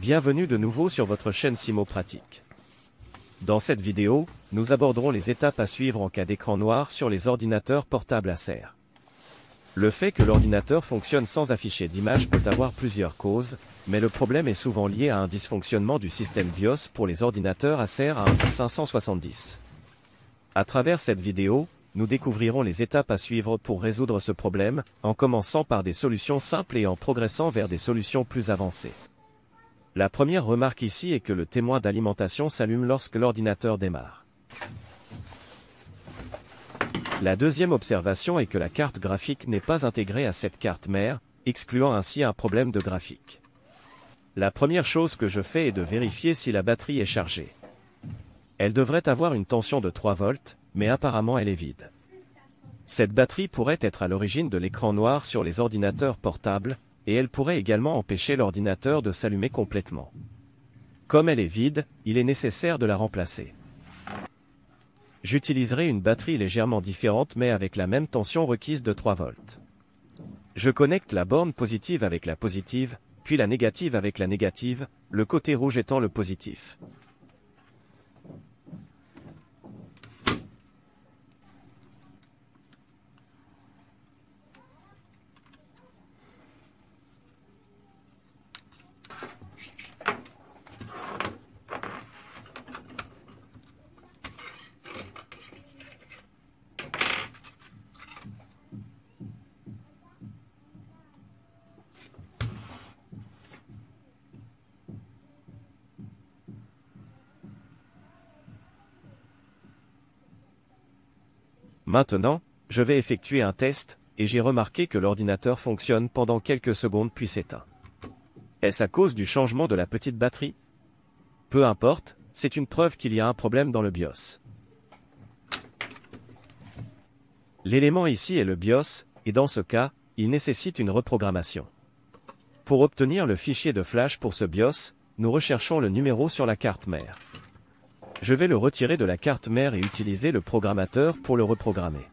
Bienvenue de nouveau sur votre chaîne Simo Pratique. Dans cette vidéo, nous aborderons les étapes à suivre en cas d'écran noir sur les ordinateurs portables Acer. Le fait que l'ordinateur fonctionne sans afficher d'image peut avoir plusieurs causes, mais le problème est souvent lié à un dysfonctionnement du système BIOS pour les ordinateurs Acer A570. À travers cette vidéo, nous découvrirons les étapes à suivre pour résoudre ce problème, en commençant par des solutions simples et en progressant vers des solutions plus avancées. La première remarque ici est que le témoin d'alimentation s'allume lorsque l'ordinateur démarre. La deuxième observation est que la carte graphique n'est pas intégrée à cette carte mère, excluant ainsi un problème de graphique. La première chose que je fais est de vérifier si la batterie est chargée. Elle devrait avoir une tension de 3 volts, mais apparemment elle est vide. Cette batterie pourrait être à l'origine de l'écran noir sur les ordinateurs portables, et elle pourrait également empêcher l'ordinateur de s'allumer complètement. Comme elle est vide, il est nécessaire de la remplacer. J'utiliserai une batterie légèrement différente mais avec la même tension requise de 3 volts. Je connecte la borne positive avec la positive, puis la négative avec la négative, le côté rouge étant le positif. Maintenant, je vais effectuer un test, et j'ai remarqué que l'ordinateur fonctionne pendant quelques secondes puis s'éteint. Est-ce à cause du changement de la petite batterie? Peu importe, c'est une preuve qu'il y a un problème dans le BIOS. L'élément ici est le BIOS, et dans ce cas, il nécessite une reprogrammation. Pour obtenir le fichier de flash pour ce BIOS, nous recherchons le numéro sur la carte mère. Je vais le retirer de la carte mère et utiliser le programmateur pour le reprogrammer.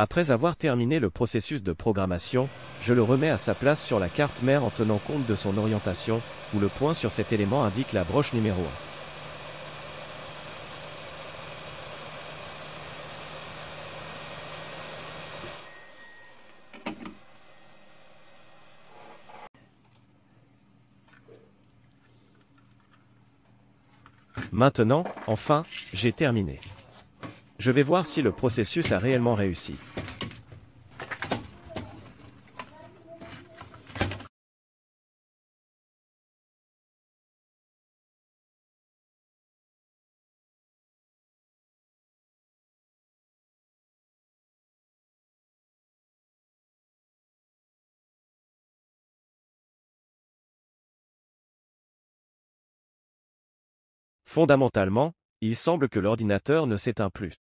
Après avoir terminé le processus de programmation, je le remets à sa place sur la carte mère en tenant compte de son orientation, où le point sur cet élément indique la broche numéro 1. Maintenant, enfin, j'ai terminé. Je vais voir si le processus a réellement réussi. Fondamentalement, il semble que l'ordinateur ne s'éteint plus.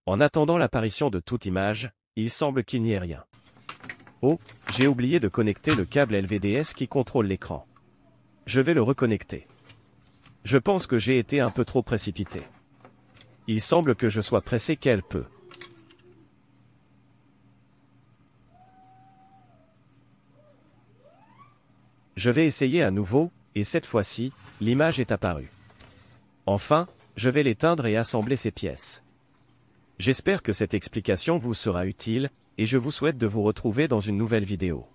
En attendant l'apparition de toute image, il semble qu'il n'y ait rien. Oh, j'ai oublié de connecter le câble LVDS qui contrôle l'écran. Je vais le reconnecter. Je pense que j'ai été un peu trop précipité. Il semble que je sois pressé quelque peu. Je vais essayer à nouveau, et cette fois-ci, l'image est apparue. Enfin, je vais l'éteindre et assembler ces pièces. J'espère que cette explication vous sera utile, et je vous souhaite de vous retrouver dans une nouvelle vidéo.